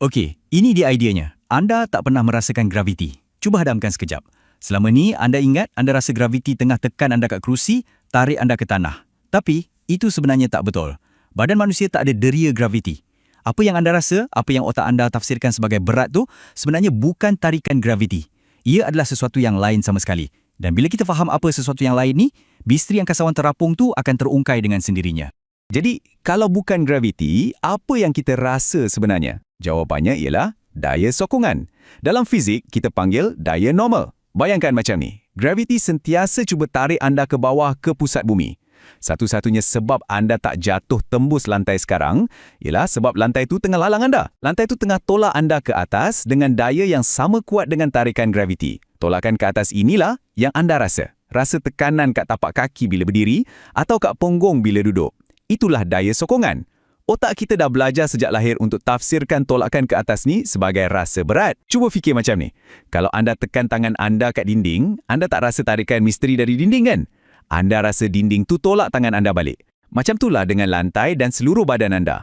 Okey, ini dia ideanya. Anda tak pernah merasakan graviti. Cuba hadamkan sekejap. Selama ni, anda ingat anda rasa graviti tengah tekan anda kat kerusi, tarik anda ke tanah. Tapi, itu sebenarnya tak betul. Badan manusia tak ada deria graviti. Apa yang anda rasa, apa yang otak anda tafsirkan sebagai berat tu, sebenarnya bukan tarikan graviti. Ia adalah sesuatu yang lain sama sekali. Dan bila kita faham apa sesuatu yang lain ni, misteri angkasawan terapung tu akan terungkai dengan sendirinya. Jadi, kalau bukan graviti, apa yang kita rasa sebenarnya? Jawapannya ialah daya sokongan. Dalam fizik, kita panggil daya normal. Bayangkan macam ni, graviti sentiasa cuba tarik anda ke bawah ke pusat bumi. Satu-satunya sebab anda tak jatuh tembus lantai sekarang ialah sebab lantai itu tengah lalang anda. Lantai itu tengah tolak anda ke atas dengan daya yang sama kuat dengan tarikan graviti. Tolakan ke atas inilah yang anda rasa. Rasa tekanan kat tapak kaki bila berdiri atau kat punggung bila duduk. Itulah daya sokongan. Otak kita dah belajar sejak lahir untuk tafsirkan tolakan ke atas ni sebagai rasa berat. Cuba fikir macam ni. Kalau anda tekan tangan anda kat dinding, anda tak rasa tarikan misteri dari dinding kan? Anda rasa dinding tu tolak tangan anda balik. Macam itulah dengan lantai dan seluruh badan anda.